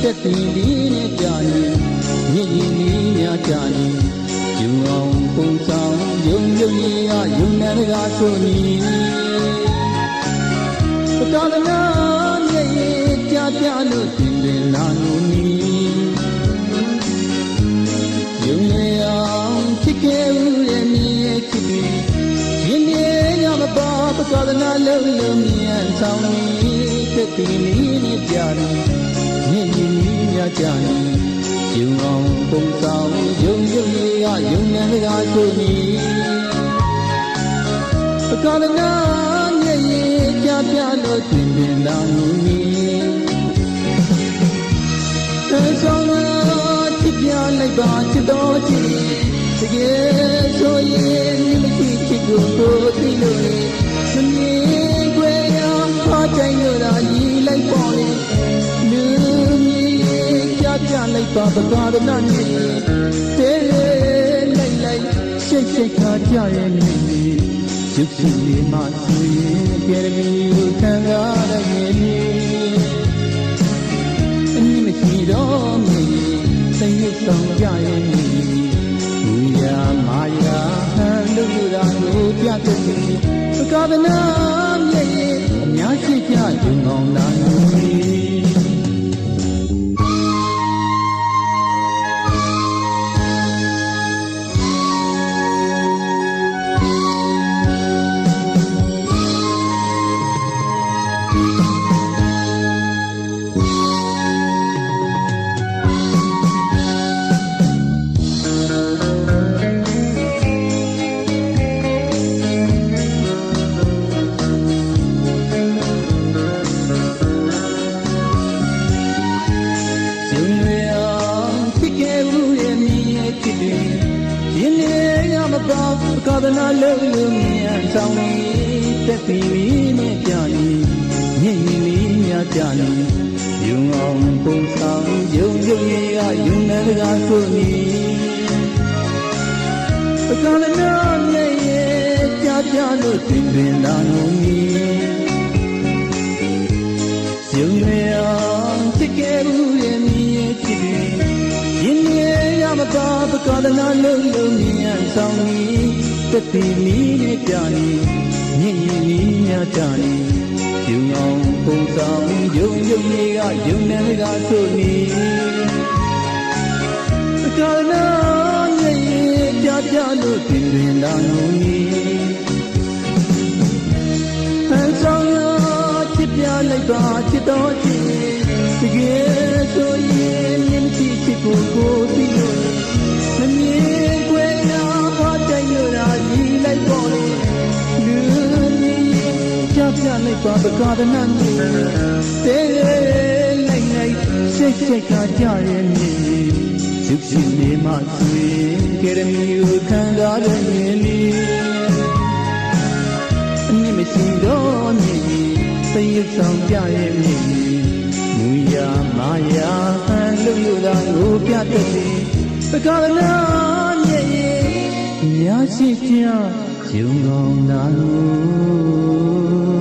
တက်တီလေးနဲ့ကြာနေမြင့်ရင်လေးများကြာနေယုံအောင်ပုံဆောင်ယုံယုံကြီးကယုံနေတကားဆိုနေပကားနာမြည့်ရဲ့ကြာပြလို့တင်တယ်လာလို့နီယုံနေအောင်ချစ်ခဲ့ဦးရဲ့မြည်ရဲ့ချစ်ပြီးရင်မြေရမပါပကားနာလုံးလုံးမြတ်ဆောင်နေတက်တီလေးနဲ့ကြာနေမြင့်ရင်လေးများကြာနေယုံအောင်ပုံဆောင်ယုံယုံလေးကယုံနေတကားဆိုနေပကားနာမြည့်ရဲ့ကြာပြလို့တင်တယ်လာလို့နီဆောင်လို့ချစ်ပြလိုက်ပါချစ်တော်ချစ်တကယ်ဆိုရင်မရှိချစ်ကိုသိလို့မမြင်ခွေရအားကြိုင်လို့သာရည်လိုက်ပေါ်လေလူကြီးကြပြလိုက်ပါပကားနာနေတဲလိုက်ရှိတ်ခါကြရဲ့နေရုပ်ရှင်လေးမှဆိုရင်ကြရမီကိုခံစားရရဲ့နေအင်းမရှိတော့မင်းစိတ်ဆောင်ကြရဲ့နေမူရာမာယာဟန်လို့ရာကိုပြတ်တဲ့ပကားနာမြရဲ့အများရှိကြယုံအောင်လာလို့ကာသနာလုံးလုံးမြန်ဆောင်နေတက်ပြီးနဲ့ကြာနေမြင့်ရင်လေးများကြာနေယုံအောင်ပုံဆောင်ယုံယုံကြီးကယုံနေတကားဆိုနေကာသနာနဲ့ကြာကြာလို့တင်ပင်လာလို့နီယုံရအောင်ချစ်ခဲ့ဘူးရဲ့မြည်ချစ်ပြီးရင်ရမပါပကာသနာလုံးလုံးမြန်ဆောင်နေတက်တီမီနဲ့ကြာနေမြင့်ရင်လေးများကြာနေယုံအောင်ပုံဆောင်ယုံယုံကြီးကယုံနေတကားဆိုနေပကာနာမြည်ကြာကြာလို့တင်ပင်လာလို့နီဟန်ဆောင်ရချစ်ပြလိုက်ပါချစ်တော်ချစ်တကယ်ဆိုရင်မြင့်ချစ်ချစ်ကိုသိလို့မမြင်ခွေရအားကြိုင်လို့သာရည်လိုက်ပေါ်လေလူကြီးကြပြလိုက်ပါပကားနာနေတဲလိုက်စိတ်ခါကြရဲ့မြေရုပ်ရှင်လေးမှဆိုရင်ကရမီကိုခံစားရရင်လေအမြင့်မရှိတော့မြေစိတ်ဆောင်ကြရဲ့မြေမူရာမာယာဟန်လို့သာကိုပြတဲ့ပကားနာမြရဲ့များရှိကြယုံကောင်းလာလို့